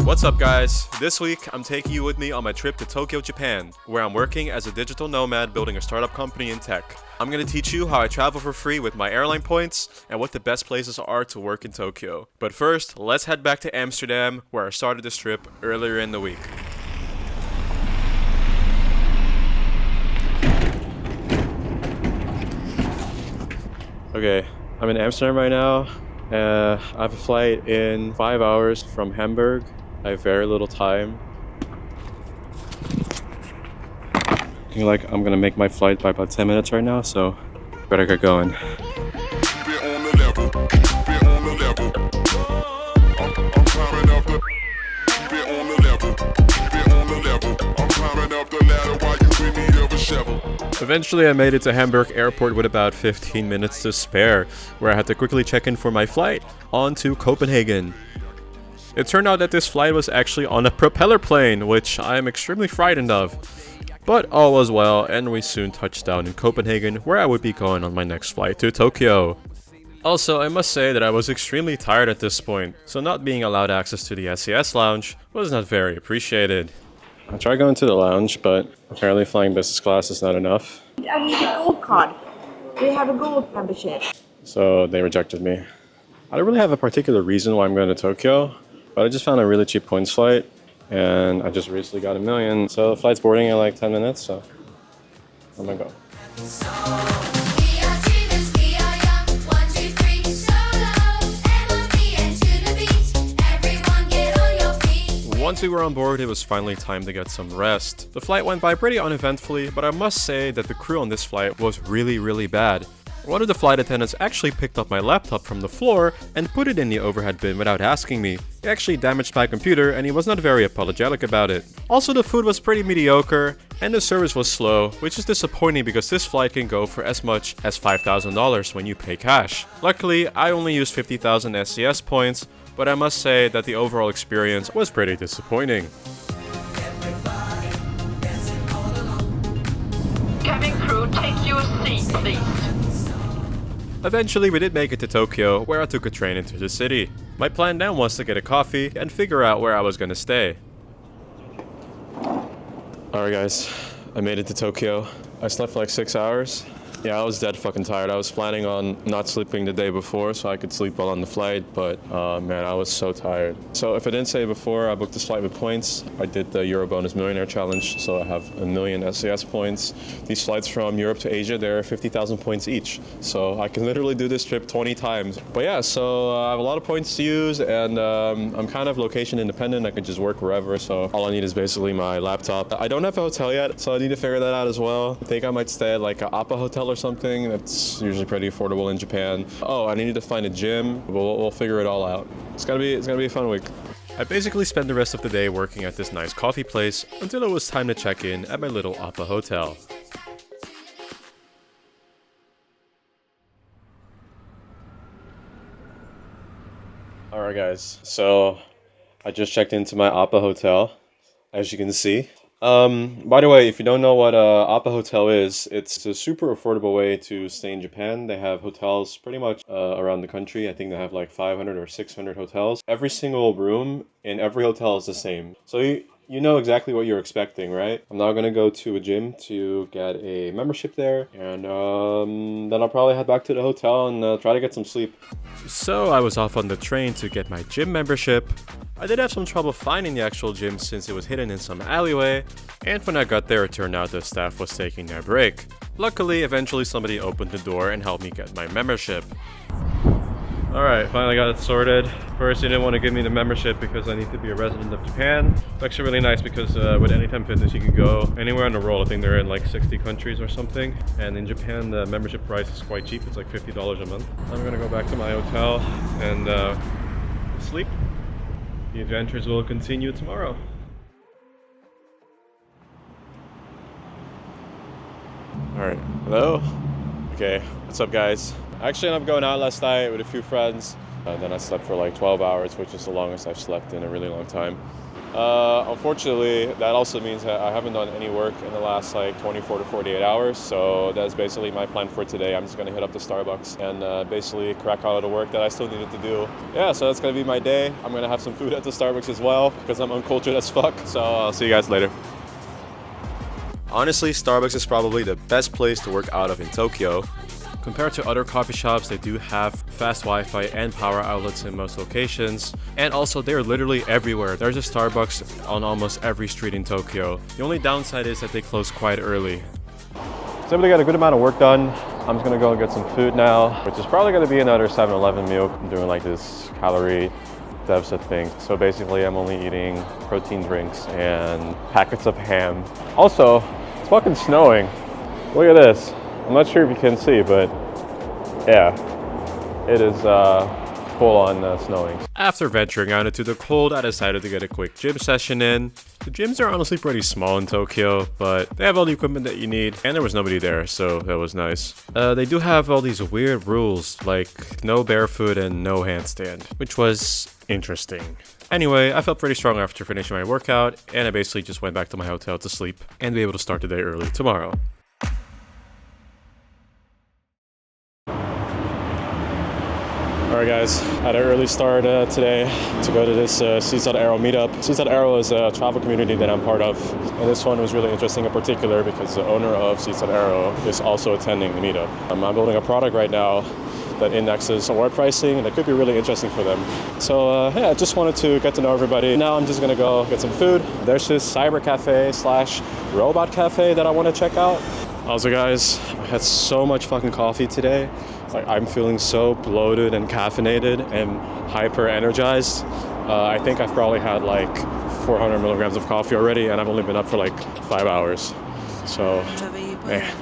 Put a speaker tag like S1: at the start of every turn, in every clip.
S1: What's up guys? This week I'm taking you with me on my trip to Tokyo, Japan, where I'm working as a digital nomad building a startup company in tech. I'm going to teach you how I travel for free with my airline points and what the best places are to work in Tokyo. But first, let's head back to Amsterdam, where I started this trip earlier in the week. Okay, I'm in Amsterdam right now. I have a flight in 5 hours from Hamburg. I have very little time. Looking like I'm gonna make my flight by about 10 minutes right now, so better get going. Eventually I made it to Hamburg airport with about 15 minutes to spare, where I had to quickly check in for my flight on to Copenhagen. It turned out that this flight was actually on a propeller plane, which I am extremely frightened of. But all was well, and we soon touched down in Copenhagen, where I would be going on my next flight to Tokyo. Also, I must say that I was extremely tired at this point, so not being allowed access to the SES lounge was not very appreciated. I tried going to the lounge, but apparently flying business class is not enough.
S2: I need a gold card. We have a gold membership.
S1: So they rejected me. I don't really have a particular reason why I'm going to Tokyo, but I just found a really cheap points flight, and I just recently got 1 million. So the flight's boarding in like 10 minutes, so I'm gonna go. Once we were on board, it was finally time to get some rest. The flight went by pretty uneventfully, but I must say that the crew on this flight was really bad. One of the flight attendants actually picked up my laptop from the floor and put it in the overhead bin without asking me. He actually damaged my computer and he was not very apologetic about it. Also, the food was pretty mediocre and the service was slow, which is disappointing because this flight can go for as much as $5,000 when you pay cash. Luckily, I only used 50,000 SES points, but I must say that the overall experience was pretty disappointing.
S2: Cabin crew, take your seat, please.
S1: Eventually we did make it to Tokyo, where I took a train into the city. My plan now was to get a coffee and figure out where I was gonna stay. Alright guys, I made it to Tokyo. I slept for like 6 hours. Yeah, I was dead fucking tired. I was planning on not sleeping the day before so I could sleep while on the flight, but man, I was so tired. So if I didn't say before, I booked this flight with points. I did the Euro Bonus Millionaire Challenge, so I have 1 million SES points. These flights from Europe to Asia, they're 50,000 points each. So I can literally do this trip 20 times. But yeah, so I have a lot of points to use, and I'm kind of location independent. I can just work wherever, so all I need is basically my laptop. I don't have a hotel yet, so I need to figure that out as well. I think I might stay at like an Appa hotel or something. That's usually pretty affordable in Japan. Oh, I need to find a gym. We'll figure it all out. It's gonna be a fun week. I basically spent the rest of the day working at this nice coffee place until it was time to check in at my little Appa hotel. Alright guys, so I just checked into my Appa hotel, as you can see. By the way, if you don't know what Appa Hotel is, it's a super affordable way to stay in Japan. They have hotels pretty much around the country. I think they have like 500 or 600 hotels. Every single room in every hotel is the same. So you know exactly what you're expecting, right? I'm now gonna go to a gym to get a membership there, and then I'll probably head back to the hotel and try to get some sleep. So I was off on the train to get my gym membership. I did have some trouble finding the actual gym since it was hidden in some alleyway, and when I got there it turned out the staff was taking their break. Luckily, eventually somebody opened the door and helped me get my membership. Alright, finally got it sorted. First, they didn't want to give me the membership because I need to be a resident of Japan. It's actually really nice because with Anytime Fitness you can go anywhere in the world. I think they're in like 60 countries or something. And in Japan the membership price is quite cheap. It's like $50 a month. I'm gonna go back to my hotel and sleep. The adventures will continue tomorrow. Alright, hello? Okay, what's up guys? I actually ended up going out last night with a few friends. Then I slept for like 12 hours, which is the longest I've slept in a really long time. Unfortunately, that also means that I haven't done any work in the last like 24 to 48 hours. So that's basically my plan for today. I'm just gonna hit up the Starbucks and basically crack out of the work that I still needed to do. Yeah, so that's gonna be my day. I'm gonna have some food at the Starbucks as well because I'm uncultured as fuck. So I'll see you guys later. Honestly, Starbucks is probably the best place to work out of in Tokyo. Compared to other coffee shops, they do have fast Wi-Fi and power outlets in most locations. And also, they're literally everywhere. There's a Starbucks on almost every street in Tokyo. The only downside is that they close quite early. So everybody got a good amount of work done. I'm just gonna go get some food now, which is probably gonna be another 7-Eleven meal. I'm doing like this calorie deficit thing. So basically, I'm only eating protein drinks and packets of ham. Also, it's fucking snowing. Look at this. I'm not sure if you can see, but yeah, it is full on snowing. After venturing out into the cold, I decided to get a quick gym session in. The gyms are honestly pretty small in Tokyo, but they have all the equipment that you need, and there was nobody there, so that was nice. They do have all these weird rules, like no barefoot and no handstand, which was interesting. Anyway, I felt pretty strong after finishing my workout, and I basically just went back to my hotel to sleep and be able to start the day early tomorrow. Alright guys, had an early start today to go to this Seaside Arrow meetup. Seaside Arrow is a travel community that I'm part of, and this one was really interesting in particular because the owner of Seaside Arrow is also attending the meetup. I'm building a product right now that indexes award pricing, and that could be really interesting for them. So yeah, I just wanted to get to know everybody. Now I'm just gonna go get some food. There's this cyber cafe slash robot cafe that I want to check out. Also guys, I had so much fucking coffee today. Like, I'm feeling so bloated and caffeinated and hyper energized. I think I've probably had like 400 milligrams of coffee already, and I've only been up for like 5 hours. So, man.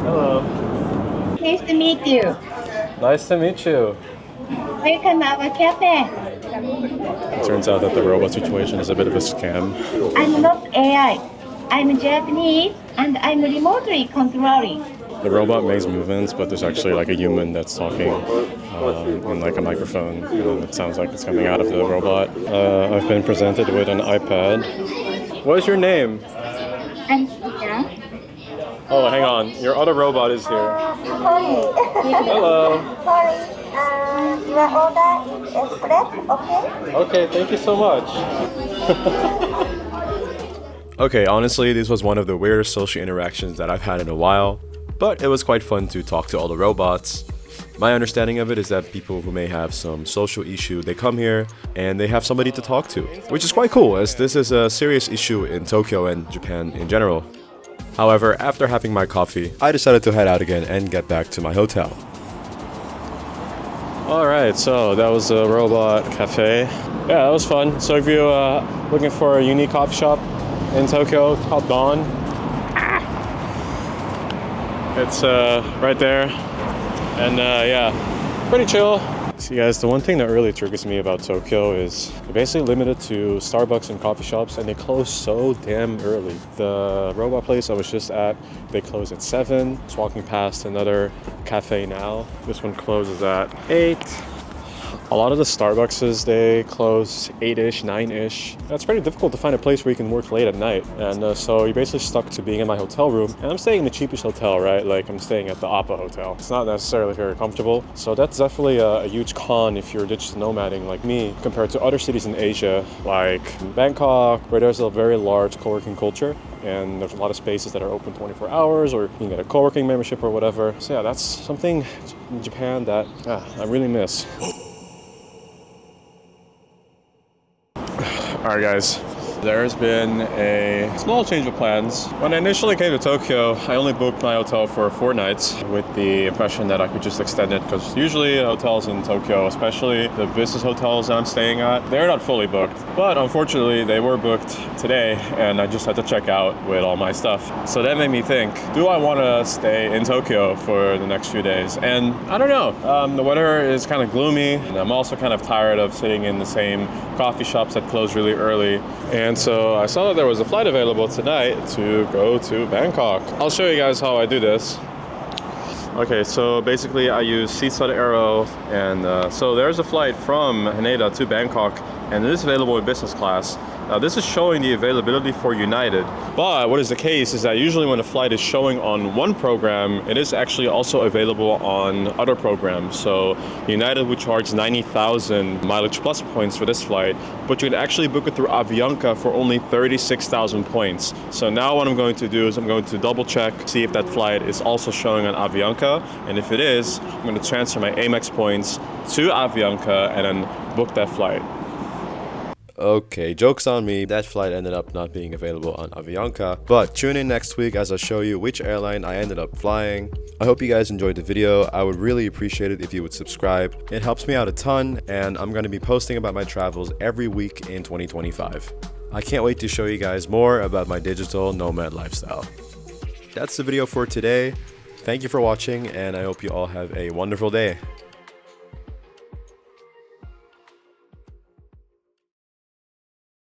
S1: Hello.
S3: Nice to meet you.
S1: Nice to meet you.
S3: Welcome to our cafe.
S1: It turns out that the robot situation is a bit of a scam.
S3: I'm not AI. I'm Japanese and I'm remotely controlling.
S1: The robot makes movements, but there's actually like a human that's talking in like a microphone, and it sounds like it's coming out of the robot. I've been presented with an iPad. What is your name?
S3: I'm Sophia.
S1: Oh, hang on. Your other robot is here.
S3: Sorry.
S1: Hello.
S3: Sorry. Your order is express, okay?
S1: Okay, thank you so much. Okay, honestly, this was one of the weirdest social interactions that I've had in a while, but it was quite fun to talk to all the robots. My understanding of it is that people who may have some social issue, they come here and they have somebody to talk to, which is quite cool, as this is a serious issue in Tokyo and Japan in general. However, after having my coffee, I decided to head out again and get back to my hotel. Alright, so that was a robot cafe. Yeah, that was fun. So if you're looking for a unique coffee shop in Tokyo, it's called Dawn. It's right there. And yeah, pretty chill. See guys, the one thing that really triggers me about Tokyo is they're basically limited to Starbucks and coffee shops, and they close so damn early. The robot place I was just at, they close at 7. Just walking past another cafe now. This one closes at 8. A lot of the Starbuckses, they close 8-ish, 9-ish. It's pretty difficult to find a place where you can work late at night. And so you're basically stuck to being in my hotel room. And I'm staying in the cheapest hotel, right? Like, I'm staying at the Appa Hotel. It's not necessarily very comfortable. So that's definitely a huge con if you're digital nomading like me, compared to other cities in Asia, like Bangkok, where there's a very large co-working culture. And there's a lot of spaces that are open 24 hours, or you can get a co-working membership or whatever. So yeah, that's something in Japan that I really miss. Alright guys, there's been a small change of plans. When I initially came to Tokyo, I only booked my hotel for 4 nights with the impression that I could just extend it, because usually hotels in Tokyo, especially the business hotels that I'm staying at, they're not fully booked. But unfortunately, they were booked today, and I just had to check out with all my stuff. So that made me think, do I want to stay in Tokyo for the next few days? And I don't know. The weather is kind of gloomy, and I'm also kind of tired of sitting in the same coffee shops that close really early. And so I saw that there was a flight available tonight to go to Bangkok. I'll show you guys how I do this. Okay, so basically I use Seaside Aero, and so there's a flight from Haneda to Bangkok, and it is available in business class. Now this is showing the availability for United, but what is the case is that usually when a flight is showing on one program, it is actually also available on other programs. So United would charge 90,000 mileage plus points for this flight, but you can actually book it through Avianca for only 36,000 points. So now what I'm going to do is I'm going to double check, see if that flight is also showing on Avianca, and if it is, I'm going to transfer my Amex points to Avianca and then book that flight. Okay, joke's on me, that flight ended up not being available on Avianca, but tune in next week as I show you which airline I ended up flying. I hope you guys enjoyed the video. I would really appreciate it if you would subscribe. It helps me out a ton, and I'm going to be posting about my travels every week in 2025. I can't wait to show you guys more about my digital nomad lifestyle. That's the video for today. Thank you for watching, and I hope you all have a wonderful day.